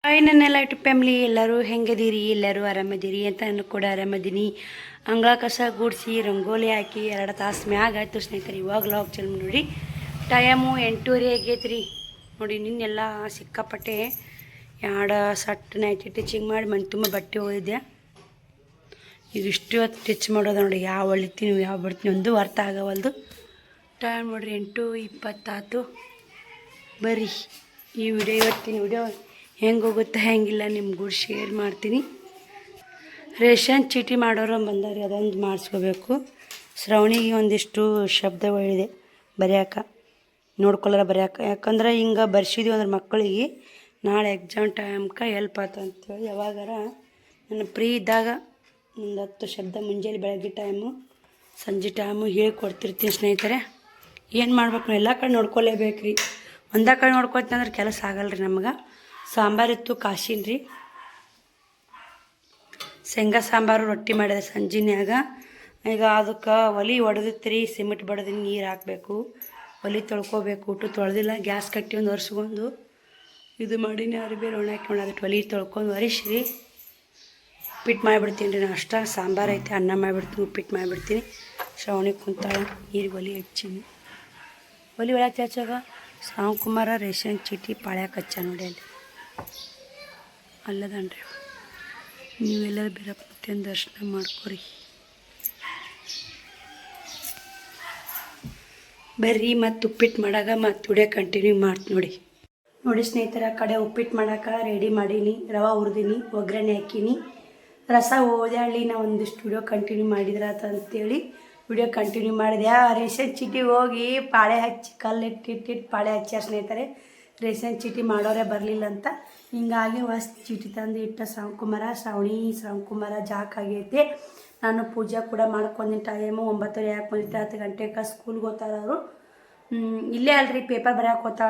Hi ನನ್ನೆಲ್ಲ YouTube family ಎಲ್ಲರೂ ಹೆಂಗದೀರಿ, ಎಲ್ಲರೂ ಆರಾಮದಿರಿ ಅಂತ ನಾನು ಕೂಡ ಆರಾಮದೀನಿ. ಅಂಗಳ ಕಸ ಗೂಡಿಸಿ ರಂಗೋಲಿ ಹಾಕಿ 2 ತಾಸು ಮ್ಯಾಗ ಆಯ್ತು ಸ್ನೇಹಿತರೆ. ಇವಾಗ ಲಾಗ್ ಚಲ್ ನೋಡಿ, ಟೈಮು 8:30 ಆಗೈತ್ರಿ. ನೋಡಿ ನಿನ್ನೆಲ್ಲ ಸಿಕ್ಕಾಪಟ್ಟೆ 2 ಸಟ್ ನೈಟಿ ಟಿಚಿಂಗ್ ಮಾಡಿ ಮನೆ ತುಂಬ ಬಟ್ಟೆ ಹೋಗಿದ್ದೆ. ಈಗ ಇಷ್ಟು ಹೊತ್ತು ಟಿಚ್ ಮಾಡೋದು ನೋಡಿ, ಯಾವ ಹೊಳಿತೀನಿ ಯಾವ ಬಿಡ್ತೀನಿ ಒಂದು ಅರ್ಥ ಆಗವಲ್ದು. ಟೈಮ್ ನೋಡ್ರಿ 8:20 ಬರ್ರಿ ಈ ವಿಡಿಯೋ ಇವತ್ತಿನ ವಿಡಿಯೋ ಹೆಂಗೆ ಹೋಗುತ್ತೆ ಹೆಂಗಿಲ್ಲ ನಿಮ್ಗೂ ಶೇರ್ ಮಾಡ್ತೀನಿ. ರೇಷನ್ ಚೀಟಿ ಮಾಡೋರು ಬಂದವ್ರಿ, ಅದೊಂದು ಮಾಡಿಸ್ಕೋಬೇಕು. ಶ್ರವಣಿಗೆ ಒಂದಿಷ್ಟು ಶಬ್ದಗಳಿದೆ ಬರೆಯೋಕೆ, ನೋಡ್ಕೊಳ್ಳೋರ ಬರೆಯೋಕೆ. ಯಾಕಂದ್ರೆ ಹಿಂಗೆ ಬರ್ಸಿದೀವಿ ಅಂದ್ರೆ ಮಕ್ಕಳಿಗೆ ನಾಳೆ ಎಕ್ಸಾಮ್ ಟೈಮ್ಗೆ ಹೆಲ್ಪ್ ಆಯ್ತು ಅಂತೇಳಿ ಯಾವಾಗಾರ ನಾನು ಫ್ರೀ ಇದ್ದಾಗ ಒಂದು 10 ಶಬ್ದ ಮುಂಜಾನೆ ಬೆಳಗ್ಗೆ ಟೈಮು ಸಂಜೆ ಟೈಮು ಹೇಳ್ಕೊಡ್ತಿರ್ತೀನಿ ಸ್ನೇಹಿತರೆ. ಏನು ಮಾಡ್ಬೇಕು, ಎಲ್ಲ ಕಡೆ ನೋಡ್ಕೊಳ್ಳೇಬೇಕು ರೀ. ಒಂದೇ ಕಡೆ ನೋಡ್ಕೊತೀನಿ ಅಂದ್ರೆ ಕೆಲಸ ಆಗಲ್ಲ ರೀ ನಮ್ಗೆ. ಸಾಂಬಾರಿತ್ತು ಕಾಶಿನ ರೀ, ಶೇಂಗಾ ಸಾಂಬಾರು ರೊಟ್ಟಿ ಮಾಡಿದೆ ಸಂಜಿನ್ಯಾಗ. ಈಗ ಅದಕ್ಕೆ ಒಲೆ ಒಡೆದಿತ್ತು ರೀ, ಸಿಮೆಂಟ್ ಬಡ್ದು ನೀರು ಹಾಕಬೇಕು, ಒಲೆ ತೊಳ್ಕೊಬೇಕು. ಊಟ ತೊಳೆದಿಲ್ಲ, ಗ್ಯಾಸ್ ಕಟ್ಟಿ ಒಂದು ಒರೆಸ್ಕೊಂಡು ಇದು ಮಾಡೀನಿ. ಬೇರೆ ಒಣಾಕಿ ನೋಡೋದಟ್ಟು ಒಲೆ ತೊಳ್ಕೊಂಡು ಒರೆಸ್ರಿ ಉಪ್ಪಿಟ್ಟು ಮಾಡಿಬಿಡ್ತೀನಿ ರೀ. ನಾನು ಅಷ್ಟ ಸಾಂಬಾರು ಐತೆ, ಅನ್ನ ಮಾಡಿಬಿಡ್ತೀನಿ, ಉಪ್ಪಿಟ್ಟು ಮಾಡಿಬಿಡ್ತೀನಿ. ಶ್ರವಣಿಗೆ ಕುಂತಾಳ, ನೀರಿಗೆ ಒಲೆ ಹಚ್ಚೀನಿ. ಒಲೆ ಒಳಗೆ ಹಚ್ಚಾಗ ಶ್ರಾವಣಕುಮಾರ ರೇಷನ್ ಚೀಟಿ ಪಾಳ್ಯಾಕ ಹಚ್ಚ ನೋಡಿ, ಅಲ್ಲಿ ಅಲ್ಲದನ್ರಿ. ನೀವೆಲ್ಲರೂ ಬೀರಪ್ಪನ ದರ್ಶನ ಮಾಡ್ಕೊರಿ ಬರ್ರಿ. ಮತ್ತು ಉಪ್ಪಿಟ್ಟು ಮಾಡಾಗ ಮತ್ತು ವಿಡಿಯೋ ಕಂಟಿನ್ಯೂ ಮಾಡ್ತೀನಿ ನೋಡಿ ಸ್ನೇಹಿತರ. ಕಡೆ ಉಪ್ಪಿಟ್ಟು ಮಾಡೋಕೆ ರೆಡಿ ಮಾಡೀನಿ, ರವೆ ಹುರಿದೀನಿ, ಒಗ್ಗರಣೆ ಹಾಕೀನಿ, ರಸ ಓದಾಳಿ. ನಾ ಒಂದಿಷ್ಟು ವಿಡಿಯೋ ಕಂಟಿನ್ಯೂ ಮಾಡಿದ್ರಾತಂತೇಳಿ ವಿಡಿಯೋ ಕಂಟಿನ್ಯೂ ಮಾಡಿದೆ. ಆ ರೇಷನ್ ಚೀಟಿಗೆ ಹೋಗಿ ಪಾಳೆ ಹಚ್ಚಿ ಕಲ್ಲಿಟ್ಟಿಟ್ಟು ಪಾಳೆ ಹಚ್ಚಾರ ಸ್ನೇಹಿತರೆ. ರೇಷನ್ ಚೀಟಿ ಮಾಡೋರೇ ಬರಲಿಲ್ಲ ಅಂತ, ಹಿಂಗಾಗಿ ಚೀಟಿ ತಂದು ಇಟ್ಟ ಶ್ರಾವಣಕುಮಾರ ಜಾಕ್ ಆಗೈತಿ. ನಾನು ಪೂಜೆ ಕೂಡ ಮಾಡ್ಕೊಂಡಿದ್ದ ಟೈಮು 9:30 ಹಾಕೊಂಡಿದ್ದೆ. 10 ಗಂಟೆಗೆ ಸ್ಕೂಲ್ಗೆ ಹೋಗ್ತಾರೆ ಅವರು. ಇಲ್ಲೇ ಅಲ್ರಿ ಪೇಪರ್ ಬರೆಯೋಕೆ ಹೋಗ್ತಾ,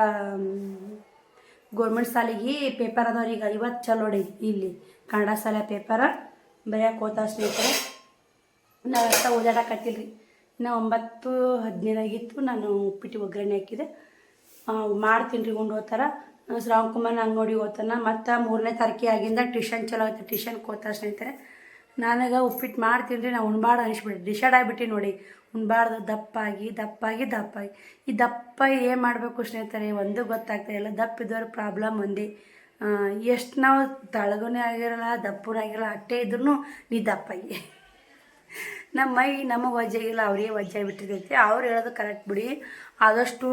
ಗೌರ್ಮೆಂಟ್ ಶಾಲೆಗೆ ಪೇಪರ್ ಅದಾವ್ರೀಗ 50 ಚಲೋಡಿ. ಇಲ್ಲಿ ಕನ್ನಡ ಶಾಲೆ ಪೇಪರ ಬರೆಯೋಕೆ ಹೋಗ್ತಾ ಸ್ನೇಹಿತರೆ. ನಾವೆಲ್ಲ ಓದಾಡಕತ್ತಿಲ್ರಿ. ಇನ್ನು 9:15 ಆಗಿತ್ತು. ನಾನು ಉಪ್ಪಿಟ್ಟು ಒಗ್ಗರಣೆ ಹಾಕಿದೆ, ಮಾಡ್ತೀನಿ ರೀ. ಉಂಡು ಹೋಗ್ತಾರೆ. ಶ್ರಾವಣಕುಮಾರ್ ಅಂಗಡಿಗೆ ಹೋಗ್ತಾನೆ. ಮತ್ತು 3ನೇ ತಾರೀಕಿಗೆ ಆಗಿಂದ ಟ್ಯೂಷನ್ ಚಲೋ ಆಗುತ್ತೆ, ಟ್ಯೂಷನ್ಗೆ ಹೋಗ್ತಾರೆ ಸ್ನೇಹಿತರೆ. ನನಗೆ ಉಪ್ಪಿಟ್ಟು ಮಾಡ್ತೀನಿ ರೀ. ನಾವು ಉಣ್ಬಾರ್ದು ಅನಿಸ್ಬಿಟ್ಟು ಡಿಸೈಡ್ ಆಗಿಬಿಟ್ಟು ನೋಡಿ, ಉಣ್ಬಾರ್ದು ದಪ್ಪಾಗಿ ಈ ದಪ್ಪ ಏನು ಮಾಡಬೇಕು ಸ್ನೇಹಿತರೆ ಒಂದು ಗೊತ್ತಾಗ್ತಾ ಇಲ್ಲ. ದಪ್ಪ ಇದ್ದವ್ರ ಪ್ರಾಬ್ಲಮ್ ಒಂದೇ, ಎಷ್ಟು ನಾವು ತಳಗನೇ ಆಗಿರಲ್ಲ ದಪ್ಪನೇ ಆಗಿರಲ್ಲ, ಅಟ್ಟೆ ಇದ್ರೂ ನೀ ದಪ್ಪಾಗಿ. ನಮ್ಮ ಮೈ ನಮಗೆ ವಜ್ಜಾಗಿಲ್ಲ, ಅವರಿಗೆ ವಜ್ಜಾಗಿ ಬಿಟ್ಟಿರ್ತೈತಿ. ಅವ್ರು ಹೇಳೋದು ಕರೆಕ್ಟ್ ಬಿಡಿ, ಆದಷ್ಟು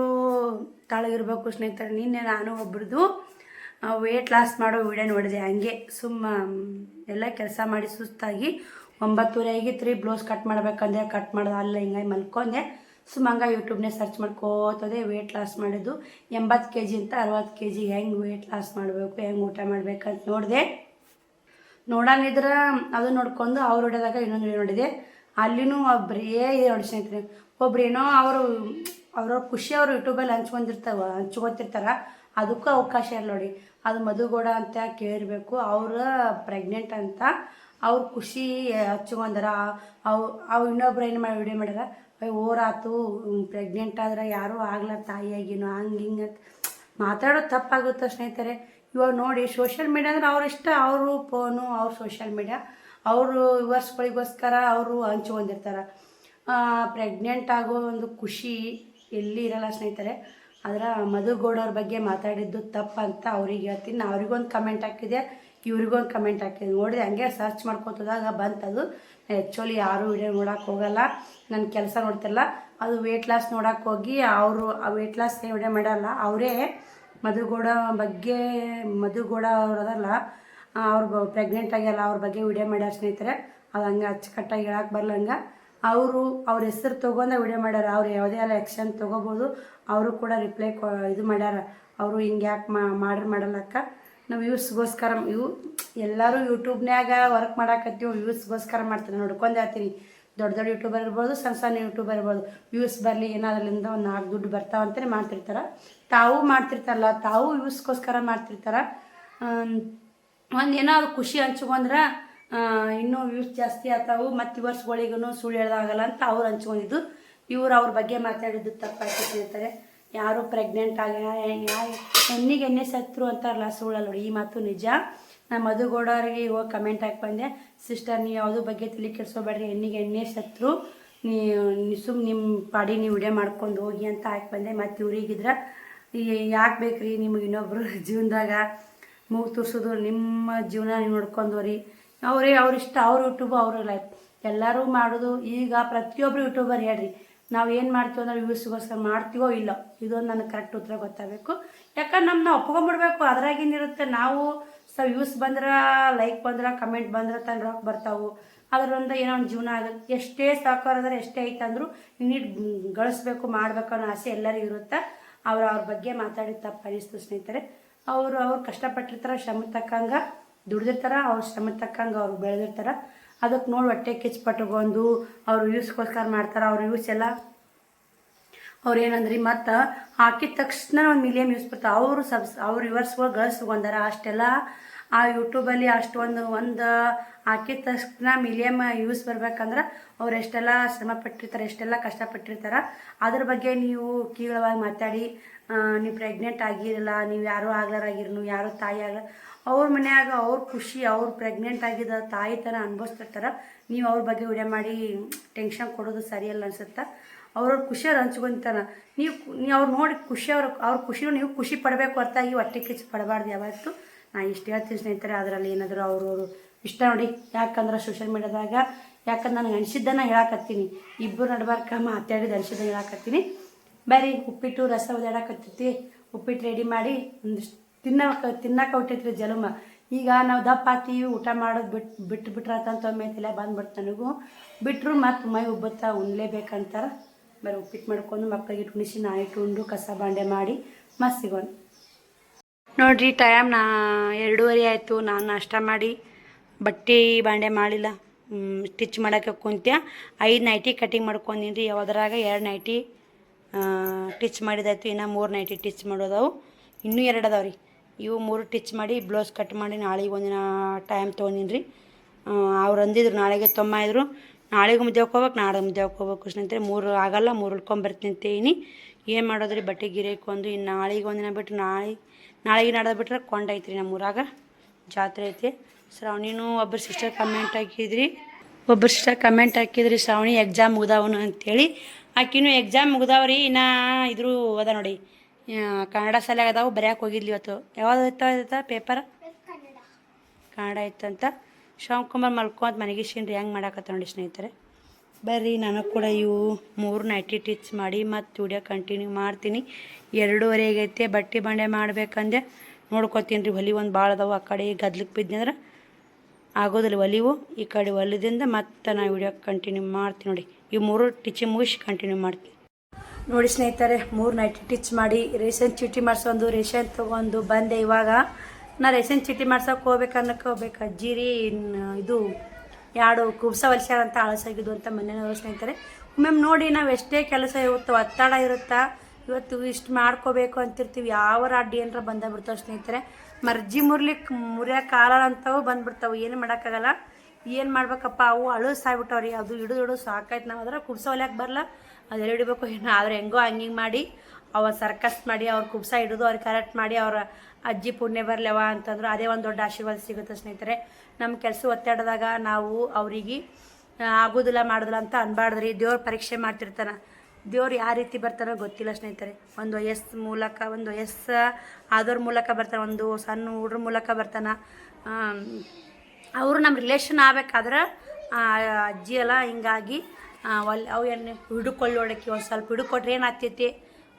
ತಳಗಿರ್ಬೇಕು ಸ್ನೇಹಿತರೆ. ನಿನ್ನೆ ನಾನು ಒಬ್ರದ್ದು ವೆಯ್ಟ್ ಲಾಸ್ ಮಾಡೋ ವಿಡಿಯೋ ನೋಡಿದೆ. ಹಂಗೆ ಎಲ್ಲ ಕೆಲಸ ಮಾಡಿ ಸುಸ್ತಾಗಿ 9:30 ಆಗಿತ್ತು ರೀ. ಬ್ಲೌಸ್ ಕಟ್ ಮಾಡ್ಬೇಕಂದ್ರೆ ಕಟ್ ಮಾಡೋದು ಅಲ್ಲ, ಹಿಂಗಾಗಿ ಮಲ್ಕೊಂಡೆ. ಹಂಗೆ ಯೂಟ್ಯೂಬ್ನೇ ಸರ್ಚ್ ಮಾಡ್ಕೋತದೆ. ವೆಯ್ಟ್ ಲಾಸ್ ಮಾಡಿದ್ದು 80 kg ಅಂತ 60 kg ಹೆಂಗೆ ವೆಯ್ಟ್ ಲಾಸ್ ಮಾಡಬೇಕು, ಹೆಂಗೆ ಊಟ ಮಾಡ್ಬೇಕಂತ ನೋಡಿದೆ. ನೋಡೋಣಿದ್ರೆ ಅದು ನೋಡ್ಕೊಂಡು ಅವ್ರು ಹೊಡೆದಾಗ ಇನ್ನೊಂದು ವಿಡಿಯೋ ನೋಡಿದೆ. ಅಲ್ಲಿನೂ ಒಬ್ಬರೇ ಇದೆ ನೋಡಿ ಸ್ನೇಹಿತರೆ. ಒಬ್ರೇನೋ ಅವ್ರ ಖುಷಿ ಅವರು ಯೂಟ್ಯೂಬಲ್ಲಿ ಹಂಚ್ಕೊತಿರ್ತಾರೆ, ಅದಕ್ಕೂ ಅವಕಾಶ ಇಲ್ಲ ನೋಡಿ. ಅದು ಮಧುಗೌಡ ಅಂತ ಕೇಳಿರ್ಬೇಕು, ಅವ್ರು ಪ್ರೆಗ್ನೆಂಟ್ ಅಂತ ಅವ್ರ ಖುಷಿ ಹಚ್ಕೊಂಡಾರ. ಅವು ಇನ್ನೊಬ್ರು ಏನು ಮಾಡಿ ವಿಡಿಯೋ ಮಾಡ್ಯಾರ, ಓರಾತು ಪ್ರೆಗ್ನೆಂಟ್ ಆದ್ರೆ ಯಾರೂ ಆಗ್ಲ ತಾಯಿಯಾಗಿನೋ ಹಂಗೆ ಹಿಂಗೆ ಅಂತ ಮಾತಾಡೋದು ತಪ್ಪಾಗುತ್ತೆ ಸ್ನೇಹಿತರೆ. ಇವಾಗ ನೋಡಿ ಸೋಷಿಯಲ್ ಮೀಡಿಯಾ ಅಂದ್ರೆ ಅವ್ರ ಇಷ್ಟ, ಅವರು ಫೋನು, ಅವ್ರ ಸೋಷಿಯಲ್ ಮೀಡಿಯಾ, ಅವರು ವ್ಯೂವರ್ಸ್ಗಳಿಗೋಸ್ಕರ ಅವರು ಹಂಚ್ಕೊಂಡಿರ್ತಾರೆ. ಪ್ರೆಗ್ನೆಂಟ್ ಆಗೋ ಒಂದು ಖುಷಿ ಎಲ್ಲಿ ಇರಲ್ಲ ಸ್ನೇಹಿತರೆ. ಆದರೆ ಮಧುಗೌಡವ್ರ ಬಗ್ಗೆ ಮಾತಾಡಿದ್ದು ತಪ್ಪಂತ ಅವ್ರಿಗೆ ಹೇಳ್ತೀನಿ. ಅವ್ರಿಗೊಂದು ಕಮೆಂಟ್ ಹಾಕಿದೆ, ಇವ್ರಿಗೊಂದು ಕಮೆಂಟ್ ಹಾಕಿದೆ. ನೋಡಿದೆ ಹಂಗೆ ಸರ್ಚ್ ಮಾಡ್ಕೊತದಾಗ ಬಂತದು. ಆ್ಯಕ್ಚುಲಿ ಯಾರೂ ವಿಡಿಯೋ ನೋಡೋಕೆ ಹೋಗಲ್ಲ, ನನ್ನ ಕೆಲಸ ನೋಡ್ತಿರಲ್ಲ. ಅದು ವೆಯ್ಟ್ ಲಾಸ್ ನೋಡೋಕೆ ಹೋಗಿ ಅವರು ಆ ವೆಯ್ಟ್ ಲಾಸ್ ವಿಡಿಯೋ ಮಾಡಲ್ಲ, ಅವರೇ ಮಧುಗೌಡ ಅವ್ರು ಅದಲ್ಲ, ಅವ್ರು ಪ್ರೆಗ್ನೆಂಟ್ ಆಗ್ಯಲ್ಲ, ಅವ್ರ ಬಗ್ಗೆ ವಿಡಿಯೋ ಮಾಡ್ಯಾರ ಸ್ನೇಹಿತರೆ. ಅದು ಹಂಗೆ ಅಚ್ಚುಕಟ್ಟಾಗಿ ಹೇಳಕ್ಕೆ ಬರಲಂಗೆ ಅವರು ಅವ್ರ ಹೆಸರು ತೊಗೊಂಡು ವಿಡಿಯೋ ಮಾಡ್ಯಾರ. ಅವ್ರು ಯಾವುದೇ ಎಲ್ಲ ಆ್ಯಕ್ಷನ್ ತೊಗೋಬೋದು. ಅವರು ಕೂಡ ರಿಪ್ಲೈ ಇದು ಮಾಡ್ಯಾರ, ಅವರು ಹಿಂಗೆ ಯಾಕೆ ಮಾಡಲ್ಲಕ್ಕ, ನಾವು ವ್ಯೂಸ್ಗೋಸ್ಕರ ಎಲ್ಲರೂ ಯೂಟ್ಯೂಬ್ನ್ಯಾಗ ವರ್ಕ್ ಮಾಡಾಕತ್ತೀವಿ, ವ್ಯೂಸ್ಗೋಸ್ಕರ ಮಾಡ್ತೀನಿ. ನೋಡ್ಕೊಂಡು ಹೇಳ್ತೀನಿ, ದೊಡ್ಡ ಯೂಟ್ಯೂಬರ್ ಇರ್ಬೋದು, ಸಣ್ಣ ಯೂಟ್ಯೂಬರ್ ಇರ್ಬೋದು, ವ್ಯೂಸ್ ಬರಲಿ ಏನಾದ್ರಲ್ಲಿಂದ ಒಂದು 4 ದುಡ್ಡು ಬರ್ತಾವಂತಲೇ ಮಾಡ್ತಿರ್ತಾರೆ. ತಾವು ಮಾಡ್ತಿರ್ತಾರಲ್ಲ, ತಾವು ವ್ಯೂಸ್ಗೋಸ್ಕರ ಮಾಡ್ತಿರ್ತಾರೆ. ಒಂದು ಏನೋ ಅದು ಖುಷಿ ಹಂಚ್ಕೊಂಡ್ರೆ ಇನ್ನೂ ವ್ಯೂಸ್ ಜಾಸ್ತಿ ಆಗ್ತಾವೆ, ಮತ್ತು ವ್ಯೂವರ್ಸ್ಗಳಿಗೂ ಸುಳ್ಳು ಹೇಳ್ದಾಗಲ್ಲ ಅಂತ ಅವ್ರು ಹಂಚ್ಕೊಂಡಿದ್ದು. ಅವ್ರ ಬಗ್ಗೆ ಮಾತಾಡಿದ್ದು ತಪ್ಪಾಗಿ ಹೇಳ್ತಾರೆ. ಯಾರು ಪ್ರೆಗ್ನೆಂಟ್ ಆಗಿ ಹೆಣ್ಣಿಗೆ ಎಣ್ಣೆ ಸತ್ರು ಅಂತಾರಲ್ಲ ಸುಳ್ಳಲ್ಲ ನೋಡಿ, ಈ ಮಾತು ನಿಜ. ನಾನು ಮಧುಗೌಡವ್ರಿಗೆ ಹೋಗಿ ಕಮೆಂಟ್ ಹಾಕಿ ಬಂದೆ, ಸಿಸ್ಟರ್ ನೀವು ಯಾವುದ್ರ ಬಗ್ಗೆ ತಲೆ ಕೆಡಿಸ್ಕೋಬೇಡ್ರಿ, ಹೆಣ್ಣಿಗೆ ಎಣ್ಣೆ ಸತ್ರು ಸುಮ್ಮನೆ ನಿಮ್ಮ ಪಾಡಿ ನೀವು ವಿಡಿಯೋ ಮಾಡ್ಕೊಂಡು ಹೋಗಿ ಅಂತ ಹಾಕಿ ಬಂದೆ. ಮತ್ತು ಇವ್ರಿಗಿದ್ರೆ ಯಾಕೆ ಬೇಕ್ರಿ ನಿಮಗೆ ಇನ್ನೊಬ್ರು ಜೀವನದಾಗ ಮೂಗು ತೋರಿಸೋದು, ನಿಮ್ಮ ಜೀವನ ನೀವು ನೋಡ್ಕೊಂಡವ್ರಿ, ಅವ್ರ ಇಷ್ಟ, ಅವ್ರ ಯೂಟ್ಯೂಬ್ ಅವ್ರ ಲೈಫ್, ಎಲ್ಲರೂ ಮಾಡೋದು. ಈಗ ಪ್ರತಿಯೊಬ್ಬರು ಯೂಟ್ಯೂಬರ್ ಹೇಳ್ರಿ, ನಾವು ಏನು ಮಾಡ್ತೀವೋ ಅಂದ್ರೆ ವ್ಯೂಸ್ಗೋಸ್ಕರ ಮಾಡ್ತೀವೋ ಇಲ್ಲ, ಇದೊಂದು ನನಗೆ ಕರೆಕ್ಟ್ ಉತ್ತರ ಗೊತ್ತಾಗಬೇಕು. ಯಾಕಂದ್ರೆ ನಾವು ಒಪ್ಕೊಂಡ್ಬಿಡ್ಬೇಕು, ಅದ್ರಾಗೇನಿರುತ್ತೆ, ನಾವು ವ್ಯೂಸ್ ಬಂದ್ರೆ, ಲೈಕ್ ಬಂದ್ರೆ, ಕಮೆಂಟ್ ಬಂದ್ರೆ ತನ್ನ ರೊಕ್ಕ ಬರ್ತಾವೆ, ಅದರಿಂದ ಏನೋ ಒಂದು ಜೀವನ ಆಗುತ್ತೆ. ಎಷ್ಟೇ ಸಾಕೋರಾದ್ರೆ ಎಷ್ಟೇ ಐತಂದ್ರು ನೀಟ್ ಗಳಿಸ್ಬೇಕು, ಮಾಡಬೇಕು ಅನ್ನೋ ಆಸೆ ಎಲ್ಲರಿಗೂ ಇರುತ್ತೆ. ಅವ್ರ ಬಗ್ಗೆ ಮಾತಾಡಿ ತಪ್ಪು ಅನಿಸ್ತು ಸ್ನೇಹಿತರೆ. ಅವ್ರು ಕಷ್ಟಪಟ್ಟಿರ್ತಾರೆ, ಶ್ರಮ ತಕ್ಕಂಗೆ ದುಡ್ದಿರ್ತಾರೆ, ಅವ್ರ ಶ್ರಮ ತಕ್ಕಂಗೆ ಅವ್ರು ಬೆಳೆದಿರ್ತಾರೆ. ಅದಕ್ಕೆ ನೋಡಿ ಹೊಟ್ಟೆ ಕಿಚ್ಚು ಪಟ್ಟುಕೊಂಡು ಅವ್ರು ವ್ಯೂಸ್ಗೋಸ್ಕರ ಮಾಡ್ತಾರೆ. ಅವ್ರ ವ್ಯೂಸ್ ಎಲ್ಲ ಅವ್ರು ಏನಂದ್ರಿ ಮತ್ತು ಹಾಕಿದ ತಕ್ಷಣ ಒಂದು ಮಿಲಿಯನ್ ವ್ಯೂಸ್ ಬರ್ತಾರೆ. ಅವ್ರು ವ್ಯೂವರ್ಸ್ಗಳು ಗಳಿಸ್ಕೊಂಡಾರ ಅಷ್ಟೆಲ್ಲ ಆ ಯೂಟ್ಯೂಬಲ್ಲಿ ಅಷ್ಟೊಂದು ಹಾಕಿದ ತಕ್ಷಣ ಮಿಲಿಯನ್ ವ್ಯೂಸ್ ಬರ್ಬೇಕಂದ್ರೆ ಅವ್ರು ಎಷ್ಟೆಲ್ಲ ಶ್ರಮ ಪಟ್ಟಿರ್ತಾರೆ, ಎಷ್ಟೆಲ್ಲ ಕಷ್ಟಪಟ್ಟಿರ್ತಾರೆ. ಅದ್ರ ಬಗ್ಗೆ ನೀವು ಕೀಳವಾಗಿ ಮಾತಾಡಿ ನೀವು ಪ್ರೆಗ್ನೆಂಟ್ ಆಗಿರಲ್ಲ, ನೀವು ಯಾರೂ ಆಗ್ಲಾರಾಗಿರಿ, ನೀವು ಯಾರೂ ತಾಯಿ ಆಗಲ್ಲ, ಅವ್ರ ಮನ್ಯಾಗ ಅವ್ರ ಖುಷಿ, ಅವ್ರು ಪ್ರೆಗ್ನೆಂಟ್ ಆಗಿದ್ದ ತಾಯಿ ಥರ ಅನುಭವಿಸ್ತಿರ್ತಾರೆ. ನೀವು ಅವ್ರ ಬಗ್ಗೆ ವಿಡಿಯೋ ಮಾಡಿ ಟೆನ್ಷನ್ ಕೊಡೋದು ಸರಿಯಲ್ಲ ಅನ್ಸುತ್ತೆ. ಅವ್ರವ್ರ ಖುಷಿಯವ್ರು ಹಂಚ್ಕೊಂತಾನೆ, ನೀವು ಅವ್ರು ನೋಡಿ ಖುಷಿ, ಅವ್ರ ಖುಷಿನೂ ನೀವು ಖುಷಿ ಪಡಬೇಕು ಹೊರತಾಗಿ ಹೊಟ್ಟೆ ಕಿಚ್ಚು ಪಡಬಾರ್ದು ಯಾವತ್ತು. ನಾನು ಇಷ್ಟು ಹೇಳ್ತೀನಿ ಸ್ನೇಹಿತರೆ. ಅದರಲ್ಲಿ ಏನಾದರೂ ಅವ್ರವರು ಇಷ್ಟ ನೋಡಿ, ಯಾಕಂದ್ರೆ ಸೋಷಿಯಲ್ ಮೀಡ್ಯಾದಾಗ ಯಾಕಂದ್ರೆ ನನಗೆ ಅನಿಸಿದ್ದನ್ನು ಹೇಳಾಕತ್ತೀನಿ, ಇಬ್ಬರು ನಡ್ಬಾರ್ಕ ಮಾತಾಡಿದ ಅನಿಸಿದ್ದನ್ನು ಹೇಳಾಕತ್ತೀನಿ. ಬೇರೆ ಉಪ್ಪಿಟ್ಟು ರಸ ಉದಾಡಕತ್ತೈತಿ, ಉಪ್ಪಿಟ್ಟು ರೆಡಿ ಮಾಡಿ ಒಂದಿಷ್ಟು ತಿನ್ನಕ್ಕೆ ಹೊಟ್ಟೈತ್ರಿ ಜಲಮ. ಈಗ ನಾವು ದಪ್ಪ ಹಾಕ್ತೀವಿ, ಊಟ ಮಾಡೋದು ಬಿಟ್ಬಿಟ್ರತಂತ ಒಮ್ಮೆ ತಲೆ ಬಂದ್ಬಿಡ್ತು ನನಗೂ. ಬಿಟ್ಟರು ಮತ್ತು ಮೈ ಉಬ್ಬತ್ತ ಉಣ್ಲೇಬೇಕಂತಾರೆ. ಬರೀ ಉಪ್ಪಿಟ್ಟು ಮಾಡ್ಕೊಂಡು ಮಕ್ಕಳಿಗೆ ಉಣಿಸಿ ನಾಯಿಟ್ಟು ಉಂಡು ಕಸ ಬಾಂಡೆ ಮಾಡಿ ಮಸ್ತ್ ಸಿಗೋಣ. ನೋಡಿರಿ ಟೈಮ್ 2:30 ಆಯಿತು. ನಾನು ನಾಷ್ಟ ಮಾಡಿ ಬಟ್ಟೆ ಬಾಂಡೆ ಮಾಡಿಲ್ಲ, ಸ್ಟಿಚ್ ಮಾಡೋಕ್ಕೆ ಕುಂತ್ಯ. 5 ನೈಟಿ ಕಟಿಂಗ್ ಮಾಡ್ಕೊಂಡಿನಿ ರೀ. ಯಾವ್ದ್ರಾಗ 2 ನೈಟಿ ಟಿಚ್ ಮಾಡಿದಾಯ್ತು, ಇನ್ನು 3 ನೈಟಿ ಟಿಚ್ ಮಾಡೋದವು, ಇನ್ನೂ 2 ಅದಾವೆ ರೀ. ಇವು 3 ಟಿಚ್ ಮಾಡಿ ಬ್ಲೌಸ್ ಕಟ್ ಮಾಡಿ ನಾಳೆಗೆ ಒಂದಿನ ಟೈಮ್ ತೊಗೊಂಡಿನಿ ರೀ. ಅವ್ರು ಅಂದಿದ್ರು ನಾಳೆಗೆ ತೊಂಬ ನಾಳೆಗೂ ಮುದ್ದೆಕ್ಕೆ ಹೋಗ್ಬೇಕು, ನಾಳೆ ಮುದ್ದೆಕ್ಕೆ ಹೋಗ್ಬೇಕು ಸ್ನೇಹಿತರೆ. 3 ಆಗಲ್ಲ, 3 ಉಳ್ಕೊಂಬರ್ತೀನಿ ಅಂತೀನಿ. ಏನು ಮಾಡೋದ್ರಿ, ಬಟ್ಟೆ ಗಿರೇಕೊಂಡು ಇನ್ನು ನಾಳೆಗೆ ಒಂದಿನ ಬಿಟ್ಟು ನಾಳೆಗೆ ನಾಡ್ದು ಬಿಟ್ರೆ ಕೊಂಡೈತ್ರಿ. ನಮ್ಮೂರಾಗ ಜಾತ್ರೆ ಐತಿ. ಶ್ರಾವಣಿನೂ ಒಬ್ಬರು ಸಿಸ್ಟರ್ ಕಮೆಂಟ್ ಹಾಕಿದ್ರಿ ಶ್ರಾವಣಿ ಎಕ್ಸಾಮ್ ಮುಗ್ದಾವನು ಅಂಥೇಳಿ. ಆಕಿನೂ ಎಕ್ಸಾಮ್ ಮುಗ್ದಾವ್ರಿ. ಇನ್ನು ಇದ್ರು ಅದ ನೋಡಿ, ಕನ್ನಡ ಶಾಲೆಗೆ ಅದಾವು, ಬರ್ಯಾಕೆ ಹೋಗಿದ್ಲಿ ಇವತ್ತು. ಯಾವ್ದು ಇತ್ತ ಪೇಪರ್ ಕನ್ನಡ ಇತ್ತಂತ. ಶಿವಕುಮಾರ್ ಮಲ್ಕೊಂತ ಮನೆಗೆ ಶೀನ್ರಿ ಹೆಂಗೆ ಮಾಡಾಕತ್ತ ನೋಡಿ ಸ್ನೇಹಿತರೆ. ಬರ್ರಿ ನಾನು ಕೂಡ ಇವು 3 ನೈಟಿ ಟಿಚ್ ಮಾಡಿ ಮತ್ತು ವಿಡಿಯೋ ಕಂಟಿನ್ಯೂ ಮಾಡ್ತೀನಿ. 2:30 ಆಗೈತೆ. ಬಟ್ಟೆ ಬಂಡೆ ಮಾಡ್ಬೇಕಂದೆ ನೋಡ್ಕೊತೀನಿ ರೀ. ಹೊಲಿ ಒಂದು ಭಾಳ ಅದಾವು, ಆ ಕಡೆ ಗದ್ಲಿಕ್ಕೆ ಬಿದ್ದಂದ್ರೆ ಆಗೋದಿಲ್ಲ ಒಲಿವು. ಈ ಕಡೆ ಹೊಲಿದಿಂದ ಮತ್ತು ನಾನು ವಿಡಿಯೋ ಕಂಟಿನ್ಯೂ ಮಾಡ್ತೀನಿ ನೋಡಿ. ಇವು 3 ಟಿಚಿಂಗ್ ಮುಗಿಸಿ ಕಂಟಿನ್ಯೂ ಮಾಡ್ತೀನಿ ನೋಡಿ ಸ್ನೇಹಿತರೆ. 3 ನೈಟಿ ಟಿಚ್ ಮಾಡಿ ರೇಷನ್ ಚೀಟಿ ಮಾಡಿಸೋದು, ರೇಷನ್ ತೊಗೊಂಡು ಬಂದೆ. ಇವಾಗ ನಾ ರೇಷನ್ ಚೀಟಿ ಮಾಡ್ಸೋಕೆ ಹೋಗ್ಬೇಕು ಅಜ್ಜಿರಿ. ಇದು 2 ಕುಬ್ಸ ಹೊಲ್ಸ್ಯಾರ ಅಂತ ಅಳಸಾಗಿದ್ದು ಅಂತ ಮನೆಯವರು ಸ್ನೇಹಿತರೆ. ಒಮ್ಮೆ ನೋಡಿ, ನಾವು ಎಷ್ಟೇ ಕೆಲಸ ಇರುತ್ತೆ, ಒತ್ತಡ ಇರುತ್ತಾ, ಇವತ್ತು ಇಷ್ಟು ಮಾಡ್ಕೋಬೇಕು ಅಂತಿರ್ತೀವಿ, ಯಾವ ಅಡ್ಡಿ ಏನಾರ ಬಂದಾಗ್ಬಿಡ್ತಾವೆ ಸ್ನೇಹಿತರೆ. ಮರ್ಜಿ ಮುರಿಯೋಕೆ ಕಾಲ ಅಂತವು ಬಂದುಬಿಡ್ತಾವೆ, ಏನು ಮಾಡೋಕ್ಕಾಗಲ್ಲ. ಏನು ಮಾಡ್ಬೇಕಪ್ಪ, ಅವು ಅಳಿಸಾಗ್ಬಿಟ್ಟವ್ರಿ. ಅದು ಹಿಡಿದು ಸಾಕಾಯ್ತು. ನಾವು ಅದರ ಕುಬ್ಸ ಹೊಲ್ಯಾಕೆ ಬರಲ್ಲ, ಅದು ಹಿಡಿಬೇಕು ಏನೋ. ಆದರೆ ಹೆಂಗೋ ಹಂಗಿಂಗೆ ಮಾಡಿ ಅವ ಸರ್ಕಸ್ ಮಾಡಿ ಅವ್ರ ಕುಬ್ಸ ಹಿಡಿದು ಅವ್ರಿಗೆ ಕರೆಕ್ಟ್ ಮಾಡಿ ಅವ್ರ ಅಜ್ಜಿ ಪುಣ್ಯ ಬರಲವ ಅಂತಂದ್ರೆ ಅದೇ ಒಂದು ದೊಡ್ಡ ಆಶೀರ್ವಾದ ಸಿಗುತ್ತೆ ಸ್ನೇಹಿತರೆ. ನಮ್ಮ ಕೆಲಸ ಒತ್ತಡದಾಗ ನಾವು ಅವ್ರಿಗೆ ಆಗೋದಿಲ್ಲ ಮಾಡೋದಿಲ್ಲ ಅಂತ ಅನ್ಬಾರ್ದ್ರಿ. ದೇವ್ರ ಪರೀಕ್ಷೆ ಮಾಡ್ತಿರ್ತಾನೆ. ದೇವ್ರು ಯಾವ ರೀತಿ ಬರ್ತಾರೋ ಗೊತ್ತಿಲ್ಲ ಸ್ನೇಹಿತರೆ. ಒಂದು ವಯಸ್ಸು ಆದವ್ರ ಮೂಲಕ ಬರ್ತಾನೆ, ಒಂದು ಸಣ್ಣ ಹುಡ್ರ ಮೂಲಕ ಬರ್ತಾನೆ. ಅವರು ನಮ್ಮ ರಿಲೇಷನ್ ಆಗ್ಬೇಕಾದ್ರೆ ಅಜ್ಜಿ ಎಲ್ಲ ಹಿಂಗಾಗಿ ಅವು ಏನು ಹಿಡ್ಕೊಳ್ಳೋಡಕ್ಕೆ ಒಂದು ಸ್ವಲ್ಪ ಹಿಡ್ಕೊಟ್ರೆ ಏನಾಗ್ತೈತಿ